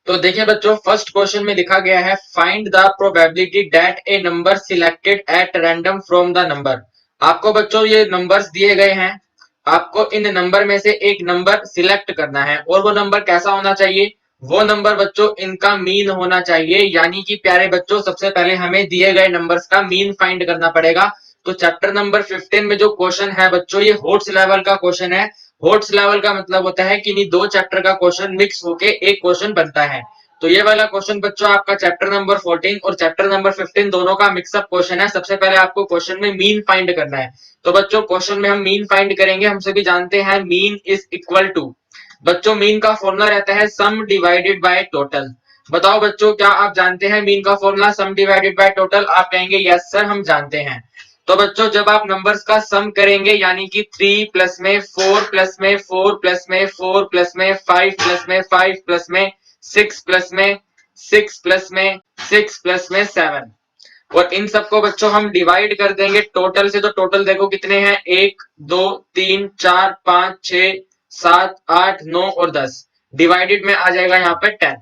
तो देखिए बच्चों, फर्स्ट क्वेश्चन में लिखा गया है find the probability that A number selected at random from the number. आपको बच्चों ये नंबर्स दिए गए हैं, आपको इन नंबर में से एक नंबर सिलेक्ट करना है और वो नंबर कैसा होना चाहिए? वो नंबर बच्चों इनका मीन होना चाहिए। यानी कि प्यारे बच्चों, सबसे पहले हमें दिए गए नंबर्स का मीन फाइंड करना पड़ेगा। तो चैप्टर नंबर 15 में जो क्वेश्चन है बच्चों, ये होट्स लेवल का क्वेश्चन है। होट्स लेवल का मतलब होता है कि नहीं, दो चैप्टर का क्वेश्चन मिक्स होके एक क्वेश्चन बनता है। तो ये वाला क्वेश्चन बच्चों आपका चैप्टर नंबर 14 और चैप्टर नंबर 15 दोनों का मिक्सअप क्वेश्चन है। सबसे पहले आपको क्वेश्चन में मीन फाइंड करना है। तो बच्चों क्वेश्चन में हम मीन फाइंड करेंगे। हम सभी जानते हैं मीन इज इक्वल टू, बच्चों मीन का फॉर्मूला रहता है सम डिवाइडेड बाय टोटल। बताओ बच्चों, क्या आप जानते हैं मीन का formula some divided by total? आप कहेंगे यस सर, हम जानते हैं। तो बच्चों जब आप नंबर्स का सम करेंगे, यानी कि 3 प्लस में 4 प्लस में 4 प्लस में 4 प्लस में 5 प्लस में 5 प्लस में 6 प्लस में 6 प्लस में 6 प्लस में 7, और इन सबको बच्चों हम डिवाइड कर देंगे टोटल से। तो टोटल देखो कितने हैं, 1 2 3 4 5 6 7 8 9 और 10। डिवाइडेड में आ जाएगा यहाँ पे 10।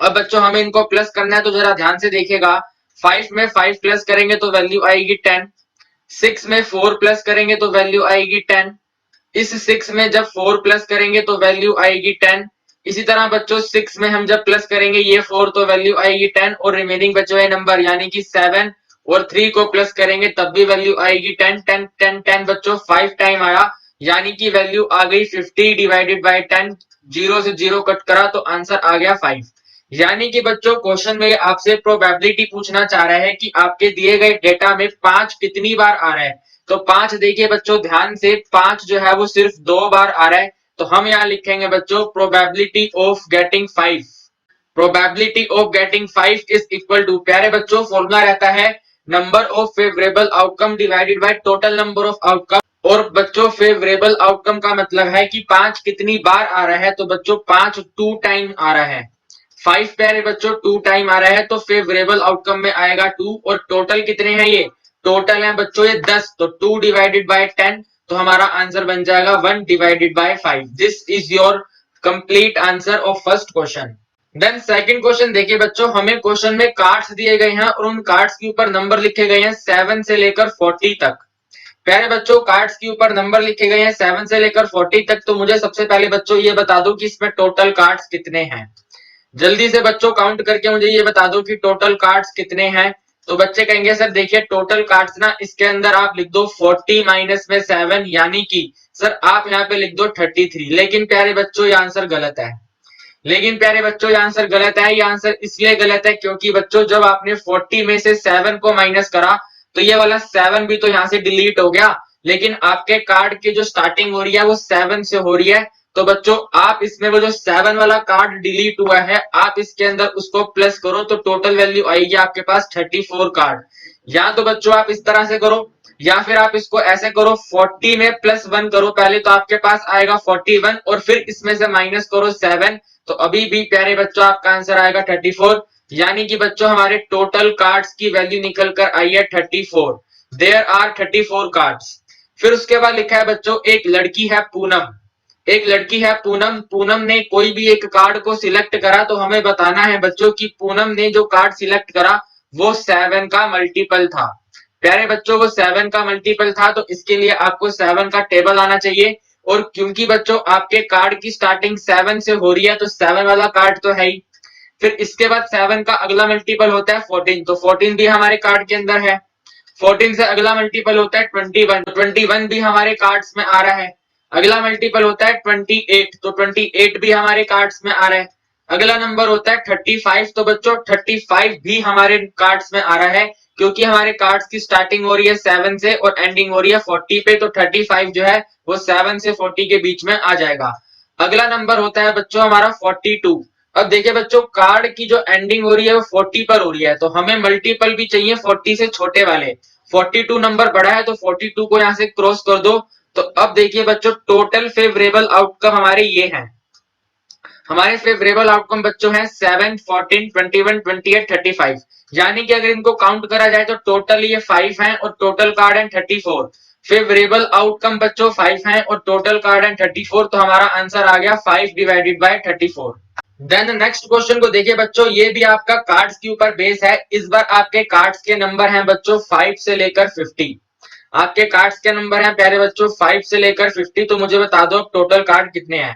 अब बच्चों हमें इनको प्लस करना है, तो जरा ध्यान से देखिएगा। 5 में 5 प्लस करेंगे तो वैल्यू आएगी 10। 6 में 4 प्लस करेंगे तो वैल्यू आएगी 10। इस 6 में जब 4 प्लस करेंगे तो वैल्यू आएगी 10। इसी तरह बच्चों 6 में हम जब प्लस करेंगे ये 4 तो वैल्यू आएगी 10, और रिमेनिंग बचे हुए नंबर यानी कि 7 और 3 को प्लस करेंगे तब भी वैल्यू आएगी 10 10 10 10। बच्चों 5 टाइम आया, यानी कि वैल्यू आ गई 50 डिवाइडेड बाय 10। जीरो से जीरो कट करा तो आंसर आ गया 5। यानी कि बच्चों क्वेश्चन में आपसे प्रोबेबिलिटी पूछना चाह रहा है कि आपके दिए गए डेटा में 5 कितनी बार आ रहा है। तो 5 देखिए बच्चों ध्यान से, 5 जो है वो सिर्फ 2 बार आ रहा है। तो हम यहाँ लिखेंगे बच्चों probability of getting 5। Probability of getting 5 is equal to, प्यारे बच्चों फॉर्मूला रहता है number of favourable outcome divided by total number of outcome. और बच्चों फेवरेबल आउटकम का मतलब है कि 5 कितनी बार आ रहा है। तो बच्चों 5 2 टाइम आ रहा है। 5 प्यारे बच्चों 2 टाइम आ रहा है, तो फेवरेबल आउटकम में आएगा 2। और टोटल कितने हैं ये? टोटल है बच्चों ये 10। तो 2 डिवाइडेड बाय 10, तो हमारा आंसर बन जाएगा 1 divided by 5। This is your complete answer of first question. Then second question देखिए बच्चों, हमें क्वेश्चन में कार्ड्स दिए गए हैं और उन कार्ड्स के ऊपर नंबर लिखे गए हैं 7 से लेकर 40 तक। प्यारे बच्चों कार्ड्स के ऊपर नंबर लिखे गए हैं 7 से लेकर 40 तक। तो मुझे सबसे पहले बच्चों ये बता दो कि इसमें टोटल कार्ड्स कितने हैं। जल्दी से बच्चों काउंट करके मुझे ये बता दो कि टोटल कार्ड्स कितने हैं। तो बच्चे कहेंगे सर देखिए टोटल कार्ड्स ना, इसके अंदर आप लिख दो 40 माइनस में 7, यानी कि सर आप यहाँ पे लिख दो 33। लेकिन प्यारे बच्चों ये आंसर गलत है। लेकिन प्यारे बच्चों ये आंसर गलत है। ये आंसर इसलिए गलत है क्योंकि बच्चों जब आपने 40 में से 7 को माइनस करा तो ये वाला 7 भी तो यहाँ से डिलीट हो गया। लेकिन आपके कार्ड की जो स्टार्टिंग हो रही है वो 7 से हो रही है। तो बच्चों आप इसमें वो जो 7 वाला कार्ड डिलीट हुआ है, आप इसके अंदर उसको प्लस करो तो टोटल वैल्यू आएगी आपके पास 34 कार्ड। या तो बच्चों आप इस तरह से करो, या फिर आप इसको ऐसे करो 40 में प्लस 1 करो पहले, तो आपके पास आएगा 41, और फिर इसमें से माइनस करो 7। तो अभी भी प्यारे बच्चों आपका आंसर आएगा 34। यानी कि बच्चों हमारे टोटल कार्ड्स की वैल्यू निकल कर आई है 34। There are 34 cards. फिर उसके बाद लिखा है बच्चों एक लड़की है पूनम। एक लड़की है पूनम। पूनम ने कोई भी एक कार्ड को सिलेक्ट करा, तो हमें बताना है बच्चों कि पूनम ने जो कार्ड सिलेक्ट करा वो 7 का मल्टीपल था। प्यारे बच्चों वो 7 का मल्टीपल था, तो इसके लिए आपको 7 का टेबल आना चाहिए। और क्योंकि बच्चों आपके कार्ड की स्टार्टिंग 7 से हो रही है, तो 7 वाला कार्ड तो है ही। फिर इसके बाद 7 का अगला मल्टीपल होता है 14, तो 14 भी हमारे कार्ड के अंदर है। 14 से अगला मल्टीपल होता है 21, तो 21 भी हमारे कार्ड्स में आ रहा है। अगला मल्टीपल होता है 28, तो 28 भी हमारे कार्ड्स में आ रहा है। अगला नंबर होता है 35, तो बच्चों 35 भी हमारे कार्ड्स में आ रहा है, क्योंकि हमारे कार्ड्स की स्टार्टिंग हो रही है 7 से और एंडिंग हो रही है 40 पे। तो 35 जो है वो 7 से 40 के बीच में आ जाएगा। अगला नंबर होता है बच्चों हमारा 42। अब देखिए बच्चों कार्ड की जो एंडिंग हो रही है वो 40 पर हो रही है, तो हमें मल्टीपल भी चाहिए 40 से छोटे वाले। 42 नंबर बड़ा है, तो 42 को यहाँ से क्रॉस कर दो। तो अब देखिए बच्चों टोटल फेवरेबल आउटकम हमारे ये हैं। हमारे फेवरेबल आउटकम बच्चों हैं 7 14 21 28 35। यानी कि अगर इनको काउंट करा जाए तो टोटल ये 5 हैं और टोटल कार्ड है 34। फेवरेबल आउटकम बच्चों 5 हैं और टोटल कार्ड है 34, तो हमारा आंसर आ गया 5 divided by 34। Then next question को देखिए बच्चों, ये भी आपका कार्ड्स के ऊपर बेस है। इस बार आपके कार्ड्स के नंबर हैं बच्चों 5 से लेकर 50। आपके कार्ड्स के नंबर हैं प्यारे बच्चों 5 से लेकर 50। तो मुझे बता दो टोटल कार्ड कितने हैं।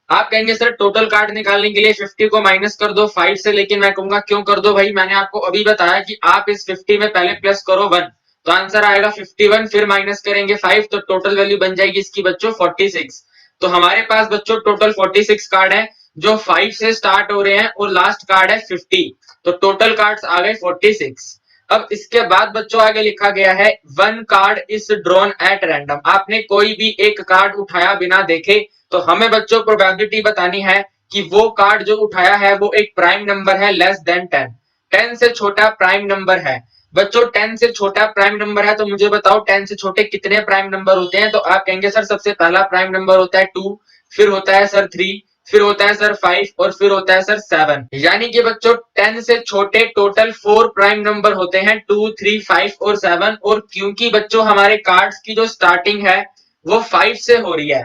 आप कहेंगे सर टोटल कार्ड निकालने के लिए 50 को माइनस कर दो 5 से, लेकिन मैं कहूंगा क्यों कर दो भाई, मैंने आपको अभी बताया कि आप इस 50 में पहले प्लस करो 1, तो आंसर आएगा 51, फिर माइनस करेंगे 5, तो टोटल वैल्यू बन जाएगी इसकी बच्चों 46। तो हमारे पास बच्चों टोटल 46 कार्ड है जो 5 से स्टार्ट हो रहे हैं और लास्ट कार्ड है 50। तो टोटल कार्ड्स आ गए 46। अब इसके बाद बच्चों आगे लिखा गया है one card is drawn at random. आपने कोई भी एक कार्ड उठाया बिना देखे, तो हमें बच्चों प्रोबेबिलिटी बतानी है कि वो कार्ड जो उठाया है वो एक प्राइम नंबर है लेस देन 10। 10 से छोटा प्राइम नंबर है बच्चों। 10 से छोटा प्राइम नंबर है तो मुझे बताओ 10 से छोटे कितने प्राइम नंबर होते हैं। तो आप कहेंगे सर सबसे पहला प्राइम नंबर होता है 2, फिर होता है सर 3, फिर होता है सर 5 और फिर होता है सर 7। यानी कि बच्चों 10 से छोटे टोटल 4 प्राइम नंबर होते हैं, 2, 3, 5 और 7। और क्योंकि बच्चों हमारे कार्ड्स की जो स्टार्टिंग है वो 5 से हो रही है,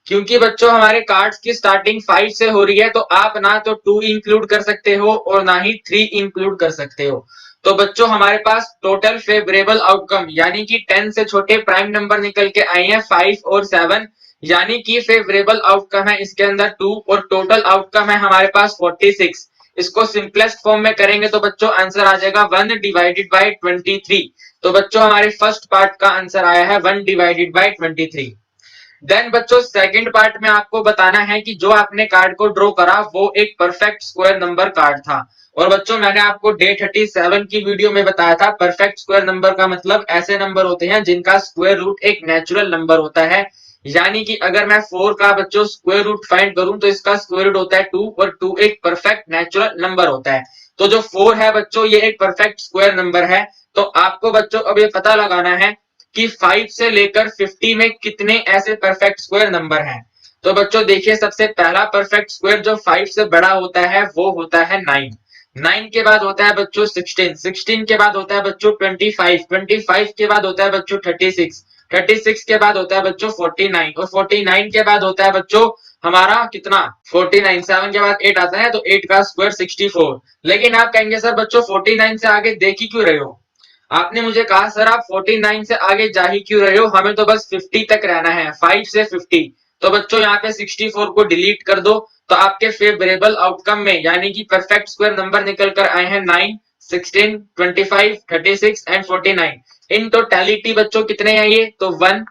क्योंकि बच्चों हमारे कार्ड्स की स्टार्टिंग 5 से हो रही है, तो आप ना तो 2 इंक्लूड कर सकते हो और ना ही 3 इंक्लूड कर सकते हो। तो बच्चों हमारे पास टोटल फेवरेबल आउटकम यानी कि 10 से छोटे प्राइम नंबर निकल के आए हैं 5 और 7, यानी कि फेवरेबल आउटकम है इसके अंदर 2 और टोटल आउटकम है हमारे पास 46। इसको सिंपलेस्ट फॉर्म में करेंगे तो बच्चों आंसर आ जाएगा 1 डिवाइडेड बाई 23। तो बच्चों हमारे फर्स्ट पार्ट का आंसर आया है 1 डिवाइडेड बाई 23। देन बच्चों सेकंड पार्ट में आपको बताना है कि जो आपने कार्ड को ड्रॉ करा वो एक परफेक्ट स्क्वायर नंबर कार्ड था। और बच्चों मैंने आपको डे 37 की वीडियो में बताया था परफेक्ट स्क्वायर नंबर का मतलब ऐसे नंबर होते हैं जिनका स्क्वायर रूट एक नेचुरल नंबर होता है। यानी कि अगर मैं 4 का बच्चों स्क्वायर रूट फाइंड करूं तो इसका स्क्वायर रूट होता है 2 और 2 एक परफेक्ट नेचुरल नंबर होता है। तो जो 4 है बच्चों ये एक परफेक्ट स्क्वायर नंबर है। तो आपको बच्चों अब ये पता लगाना है कि 5 से लेकर 50 में कितने ऐसे परफेक्ट स्क्वायर नंबर हैं। तो बच्चों देखिए सबसे पहला परफेक्ट स्क्वायर जो 5 से बड़ा होता है वो होता है 9। 9 के बाद होता है बच्चों 16, 16 के बाद होता है बच्चों 25, 25 के बाद होता है बच्चों 36, 36 के बाद होता है बच्चों 49 और 49 के बाद होता है बच्चों हमारा कितना 49। 7 के बाद 8 आता है तो 8 का स्क्वायर 64। लेकिन आप कहेंगे सर बच्चों 49 से आगे देख ही क्यों रहे हो। आपने मुझे कहा सर आप 49 से आगे जा ही क्यों रहे हो, हमें तो बस 50 तक रहना है 5 से 50। तो बच्चों यहाँ पे 64 को डिलीट कर दो तो आपके फेवरेबल आउटकम में यानी कि परफेक्ट स्क्वायर नंबर निकल कर आए हैं 9, 16, 25, 36 एंड 49। इन टोटलिटी बच्चों कितने हैं ये, तो 1,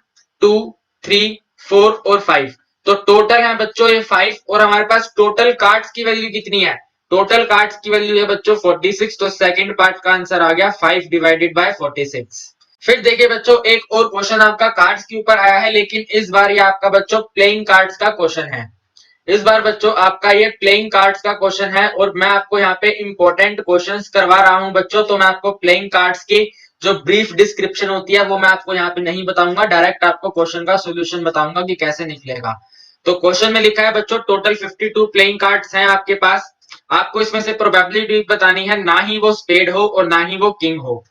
2, 3, 4 और 5। तो टोटल है बच्चों ये 5 और हमारे पास टोटल कार्ड्स की वैल्यू कितनी है, टोटल कार्ड्स की वैल्यू है बच्चों 46। तो सेकंड पार्ट का आंसर आ गया 5 डिवाइडेड बाय 46। फिर देखिए बच्चों एक और क्वेश्चन आपका कार्ड्स के ऊपर आया है, लेकिन इस बार ये आपका बच्चों प्लेइंग कार्ड्स का क्वेश्चन है। इस बार बच्चों आपका ये प्लेइंग कार्ड्स का क्वेश्चन है और मैं आपको यहाँ पे इंपॉर्टेंट क्वेश्चंस करवा रहा हूं बच्चों। तो मैं आपको प्लेइंग कार्ड्स की जो ब्रीफ डिस्क्रिप्शन होती है वो मैं आपको यहाँ पे नहीं बताऊंगा, डायरेक्ट आपको क्वेश्चन का सोल्यूशन बताऊंगा कि कैसे निकलेगा। तो क्वेश्चन में लिखा है बच्चों टोटल 52 प्लेइंग कार्ड्स हैं आपके पास। आपको इसमें से प्रोबेबिलिटी बतानी है, ना ही वो स्पेड हो और ना ही वो किंग हो,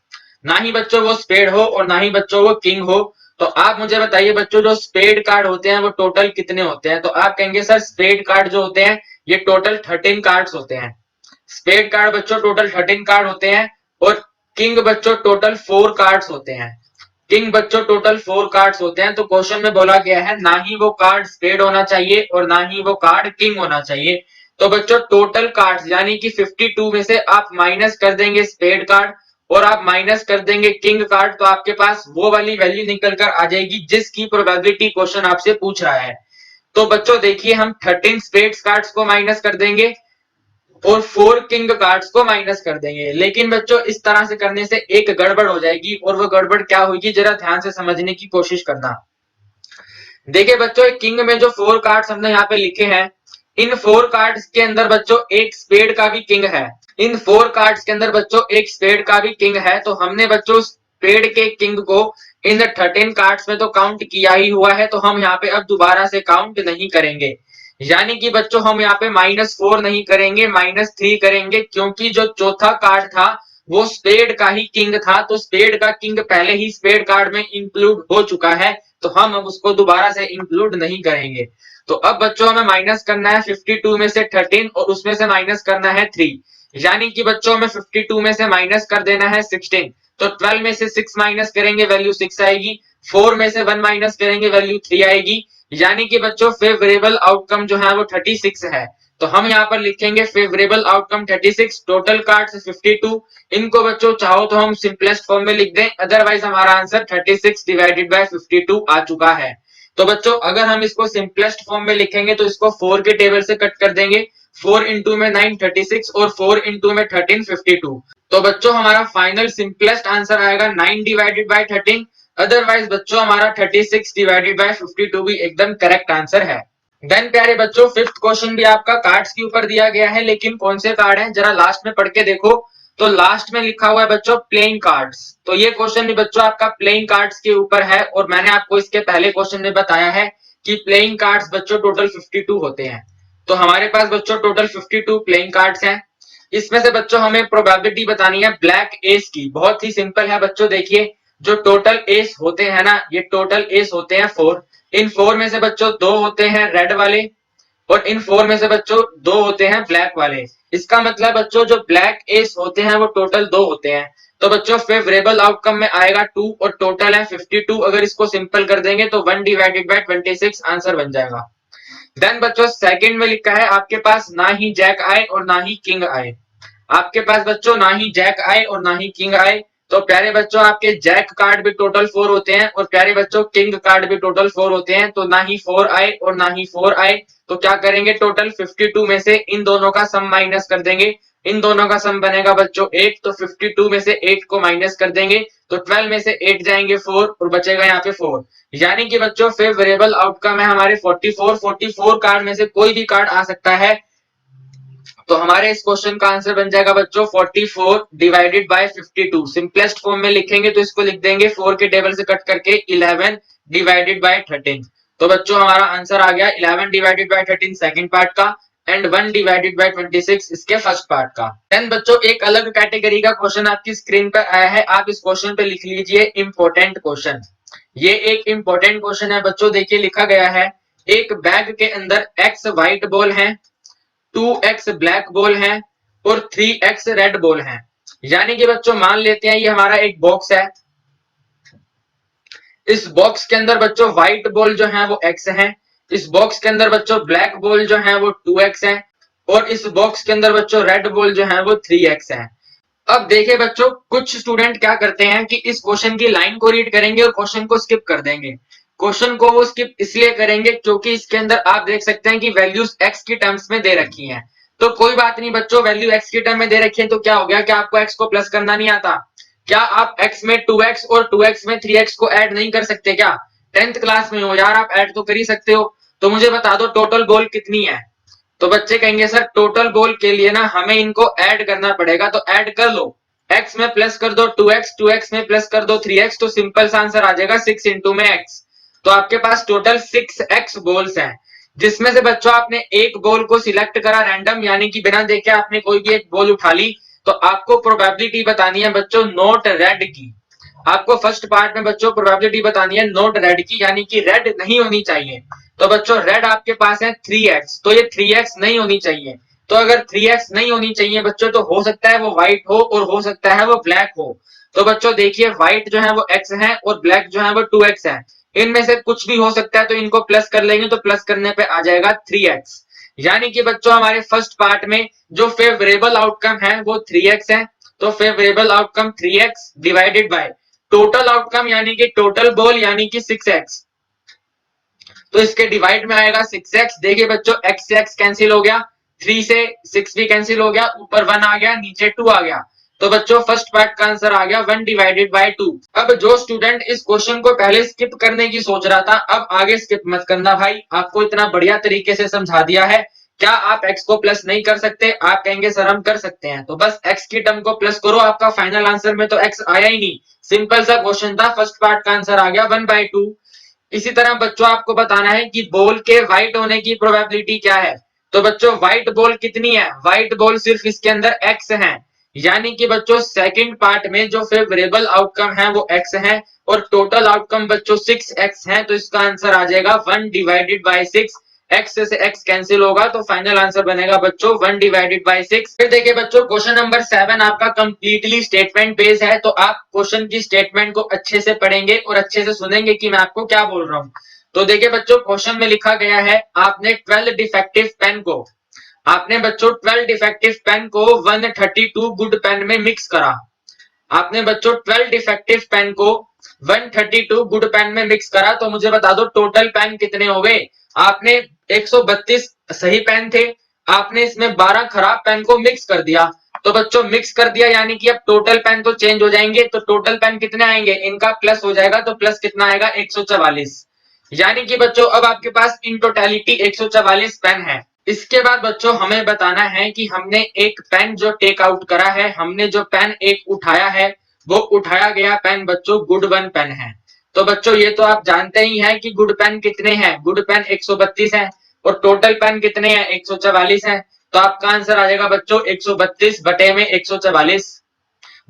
ना ही बच्चों वो स्पेड हो और ना ही बच्चों वो किंग हो। तो आप मुझे बताइए बच्चों जो स्पेड कार्ड होते हैं वो टोटल कितने होते हैं। तो आप कहेंगे सर स्पेड कार्ड जो होते हैं ये टोटल 13 कार्ड्स होते हैं। स्पेड कार्ड बच्चों टोटल 13 कार्ड होते हैं और किंग बच्चों टोटल 4 कार्ड्स होते हैं। किंग बच्चों टोटल 4 कार्ड्स होते हैं। तो क्वेश्चन में बोला गया है ना ही वो कार्ड स्पेड होना चाहिए और ना ही वो कार्ड किंग होना चाहिए। तो बच्चों टोटल कार्ड्स यानी कि 52 में से आप माइनस कर देंगे स्पेड कार्ड और आप माइनस कर देंगे किंग कार्ड, तो आपके पास वो वाली वैल्यू निकल कर आ जाएगी जिसकी प्रोबेबिलिटी क्वेश्चन आपसे पूछ रहा है। तो बच्चों देखिए हम 13 स्पेड्स कार्ड्स को माइनस कर देंगे और 4 किंग कार्ड्स को माइनस कर देंगे। लेकिन बच्चों इस तरह से करने से एक गड़बड़ हो जाएगी और वो गड़बड़ क्या होगी जरा ध्यान से समझने की कोशिश करना। देखिए बच्चों एक किंग में जो 4 कार्ड्स हमने यहाँ पे लिखे हैं, इन 4 कार्ड्स के अंदर बच्चों एक स्पेड का भी किंग है। इन 4 कार्ड्स के अंदर बच्चों एक स्पेड का भी किंग है। तो हमने बच्चों स्पेड के किंग को इन 13 कार्ड्स में तो काउंट किया ही हुआ है, तो हम यहाँ पे अब दोबारा से काउंट नहीं करेंगे। यानी कि बच्चों हम यहाँ पे -4 नहीं करेंगे, -3 करेंगे, क्योंकि जो चौथा कार्ड था वो स्पेड का ही किंग था। तो स्पेड का किंग पहले ही स्पेड कार्ड में इंक्लूड हो चुका है, तो हम अब उसको दोबारा से इंक्लूड नहीं करेंगे। तो अब बच्चों हमें माइनस करना है 52 में से 13 और उसमें से माइनस करना है 3, यानी कि बच्चों हमें 52 में से माइनस कर देना है 16। तो 12 में से 6 माइनस करेंगे वैल्यू 6 आएगी, 4 में से 1 माइनस करेंगे वैल्यू 3 आएगी, यानी कि बच्चों फेवरेबल आउटकम जो है वो 36 है। तो हम यहाँ पर लिखेंगे फेवरेबल आउटकम 36, टोटल कार्ड्स 52। इनको बच्चों चाहो तो हम सिंपलेस्ट फॉर्म में लिख दें, अदरवाइज हमारा आंसर 36 डिवाइडेड बाय 52 आ चुका है। तो बच्चों अगर हम इसको सिंपलेस्ट फॉर्म में लिखेंगे तो इसको 4 के टेबल से कट कर देंगे, 4 इंटू में 9 36 और 4 इंटू में 13 52। तो बच्चों हमारा फाइनल सिंपलेस्ट आंसर आएगा 9 डिवाइडेड बाय 13, अदरवाइज बच्चों हमारा 36 डिवाइडेड बाय 52 भी एकदम करेक्ट आंसर है। देन प्यारे बच्चों फिफ्थ क्वेश्चन भी आपका कार्ड्स के ऊपर दिया गया है, लेकिन कौन से कार्ड हैं जरा लास्ट में पढ़ के देखो। तो लास्ट में लिखा हुआ है बच्चों प्लेइंग कार्ड्स। तो ये क्वेश्चन भी बच्चों आपका प्लेइंग कार्ड्स के ऊपर है, और मैंने आपको इसके पहले क्वेश्चन में बताया है कि प्लेइंग कार्ड्स बच्चों टोटल 52 होते हैं। तो हमारे पास बच्चों टोटल 52 प्लेइंग कार्ड्स हैं। इसमें से बच्चों हमें प्रोबेबिलिटी बतानी है ब्लैक एस की। बहुत ही सिंपल है बच्चों, देखिए जो टोटल एस होते हैं ना, ये टोटल एस होते हैं 4। इन 4 में से बच्चों 2 होते हैं रेड वाले, और इन 4 में से बच्चों 2 होते हैं ब्लैक वाले। इसका मतलब बच्चों जो ब्लैक एस होते हैं वो टोटल 2 होते हैं। तो बच्चों फेवरेबल आउटकम में आएगा 2 और टोटल है 52। अगर इसको सिंपल कर देंगे तो 1 डिवाइडेड बाय 26 आंसर बन जाएगा। देन बच्चों सेकंड में लिखा है आपके पास ना ही जैक आए और ना ही किंग आए। आपके पास बच्चों ना ही जैक आए और ना ही किंग आए। तो प्यारे बच्चों आपके जैक कार्ड भी टोटल 4 होते हैं, और प्यारे बच्चों किंग कार्ड भी टोटल 4 होते हैं। तो ना ही 4 आए और ना ही 4 आए, तो क्या करेंगे टोटल 52 में से इन दोनों का सम माइनस कर देंगे। इन दोनों का सम बनेगा बच्चों 8, तो 52 में से 8 को माइनस कर देंगे, तो 12 में से 8 जाएंगे 4 और बचेगा यहाँ पे 4, यानी कि बच्चों फेवरेबल आउटकम है हमारे 44। 44 कार्ड में से कोई भी कार्ड आ सकता है। तो हमारे इस क्वेश्चन का आंसर बन जाएगा बच्चों 44 डिवाइडेड बाय 52। सिंपलेस्ट फॉर्म में लिखेंगे तो इसको लिख देंगे 4 के टेबल से कट करके 11 डिवाइडेड बाय 13। तो बच्चों हमारा आंसर आ गया 11 डिवाइडेड बाय 13 सेकंड पार्ट का, एंड 1 डिवाइडेड बाय 26 इसके फर्स्ट पार्ट का। देन बच्चों एक अलग कैटेगरी का क्वेश्चन आपकी स्क्रीन पर आया है, आप इस क्वेश्चन पे लिख लीजिए इंपॉर्टेंट क्वेश्चन। ये एक इंपॉर्टेंट क्वेश्चन है बच्चों, देखिए लिखा गया है एक बैग के अंदर x व्हाइट बॉल है, 2x ब्लैक बॉल है और 3x रेड बॉल है। यानी कि बच्चों मान लेते हैं ये हमारा एक बॉक्स है। इस बॉक्स के अंदर बच्चों व्हाइट बॉल जो है वो x है, इस बॉक्स के अंदर बच्चों ब्लैक बॉल जो है वो 2x है, और इस बॉक्स के अंदर बच्चों रेड बॉल जो है वो 3x है। अब देखिए बच्चों कुछ स्टूडेंट क्या करते हैं कि इस क्वेश्चन की लाइन को रीड करेंगे और क्वेश्चन को स्किप कर देंगे। क्वेश्चन को वो स्किप इसलिए करेंगे क्योंकि इसके अंदर आप देख सकते हैं कि वैल्यूज x की टर्म्स में दे रखी हैं। तो कोई बात नहीं बच्चों, वैल्यू x की टर्म में दे रखी है तो क्या हो गया, क्या आपको x को प्लस करना नहीं आता? क्या आप x में 2x और 2x में 3x को ऐड नहीं कर सकते क्या? 10th क्लास में हो यार, आप ऐड तो कर ही सकते हो। तो मुझे बता दो टोटल बॉल कितनी है? तो बच्चे कहेंगे सर टोटल बॉल के लिए ना हमें इनको ऐड करना पड़ेगा, तो ऐड कर लो। x में प्लस कर दो 2x, 2x में प्लस कर दो 3x, तो सिंपल सा आंसर आ जाएगा 6 इंटू में x। तो आपके पास टोटल 6x बॉल्स हैं, जिसमें से बच्चों आपने एक बॉल को सिलेक्ट करा रैंडम, यानी कि बिना देखे आपने कोई भी एक बॉल उठा ली। तो आपको प्रोबेबिलिटी बतानी है बच्चों नॉट रेड की। आपको फर्स्ट पार्ट में बच्चों प्रोबेबिलिटी बतानी है नॉट रेड की, यानी कि रेड नहीं होनी चाहिए। तो बच्चों रेड आपके पास है 3x, तो ये 3x नहीं होनी चाहिए। तो अगर 3x नहीं होनी चाहिए बच्चों तो हो सकता है वो व्हाइट हो और हो सकता है वो ब्लैक हो। तो बच्चों देखिए व्हाइट जो है वो x है और ब्लैक जो है वो 2x है। इनमें से कुछ भी हो सकता है, तो इनको प्लस कर लेंगे तो प्लस करने पे आ जाएगा 3x। यानी कि बच्चों हमारे फर्स्ट पार्ट में जो फेवरेबल आउटकम है वो 3x है। तो favourable outcome 3x divided by total outcome यानी कि टोटल बॉल यानी कि 6x। तो इसके डिवाइड में आएगा 6x। देखिए बच्चों x से x कैंसिल हो गया, 3 से 6 भी कैंसिल हो गया, ऊपर 1 आ गया, नीचे 2 आ गया। तो बच्चों फर्स्ट पार्ट का आंसर आ गया 1 डिवाइडेड बाय 2। अब जो स्टूडेंट इस क्वेश्चन को पहले स्किप करने की सोच रहा था, अब आगे स्किप मत करना भाई, आपको इतना बढ़िया तरीके से समझा दिया है। क्या आप x को प्लस नहीं कर सकते? आप कहेंगे सर हम कर सकते हैं, तो बस x की टर्म को प्लस करो, आपका फाइनल आंसर में तो x आया ही नहीं। सिंपल सा क्वेश्चन था, फर्स्ट पार्ट का आंसर आ गया 1/2। इसी तरह बच्चों आपको बताना है कि बॉल के व्हाइट होने की प्रोबेबिलिटी क्या है। तो बच्चों व्हाइट बॉल कितनी है? व्हाइट बॉल सिर्फ इसके अंदर x है, यानी कि बच्चों सेकंड पार्ट में जो फेवरेबल आउटकम है वो x है, और टोटल आउटकम बच्चों 6x है। तो इसका आंसर आ जाएगा 1 डिवाइडेड बाय 6, x से x कैंसिल होगा तो फाइनल आंसर बनेगा बच्चों 1 डिवाइडेड बाई 6। फिर देखिए बच्चों क्वेश्चन नंबर 7 आपका कंप्लीटली स्टेटमेंट बेस्ड है, तो आप क्वेश्चन की स्टेटमेंट को अच्छे से पढ़ेंगे और अच्छे से सुनेंगे कि मैं आपको क्या बोल रहा हूं। तो देखिए बच्चों क्वेश्चन में लिखा गया है आपने 12 डिफेक्टिव पेन को, आपने बच्चों 12 डिफेक्टिव पेन को 132 गुड पेन में मिक्स करा। आपने बच्चों 12 डिफेक्टिव पेन को 132 गुड पेन में मिक्स करा, तो मुझे बता दो टोटल पेन कितने हो गए। आपने 132 सही पेन थे, आपने इसमें 12 खराब पेन को मिक्स कर दिया। तो बच्चों मिक्स कर दिया यानी कि अब टोटल पेन तो चेंज हो जाएंगे, तो टोटल पेन कितने आएंगे, इनका प्लस हो जाएगा, तो प्लस कितना आएगा 144। यानी कि बच्चों अब आपके पास इन टोटलिटी 144 पेन है। इसके बाद बच्चों हमें बताना है कि हमने एक पेन जो टेक आउट करा है, हमने जो पेन एक उठाया है, वो उठाया गया पेन बच्चों गुड वन पेन है। तो बच्चों ये तो आप जानते ही हैं कि गुड पेन कितने हैं, गुड पेन 132 है और टोटल पेन कितने हैं 144 है। तो आपका आंसर आ जाएगा बच्चों 132 बटे में 144।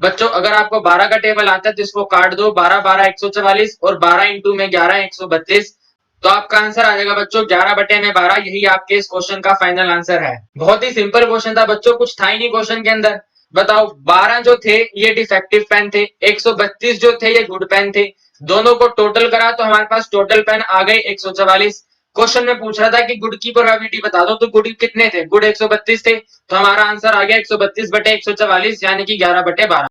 बच्चों अगर आपको 12 का टेबल आता है तो इसको काट दो, 12 12 144 और 12 इंटू में 11 132। तो आपका आंसर आ जाएगा बच्चों 11 बटे में 12। यही आपके इस क्वेश्चन का फाइनल आंसर है। बहुत ही सिंपल क्वेश्चन था बच्चों, कुछ था ही नहीं क्वेश्चन के अंदर। बताओ 12 जो थे ये डिफेक्टिव पेन थे, 132 जो थे ये गुड पेन थे, दोनों को टोटल करा तो हमारे पास टोटल पेन आ गए 144। क्वेश्चन में पूछ रहा था कि गुड की प्रोबेबिलिटी बता दो, तो गुड कितने थे, गुड 132 थे, तो हमारा आंसर आ गया 132 बटे 144 यानी कि 11 बटे 12।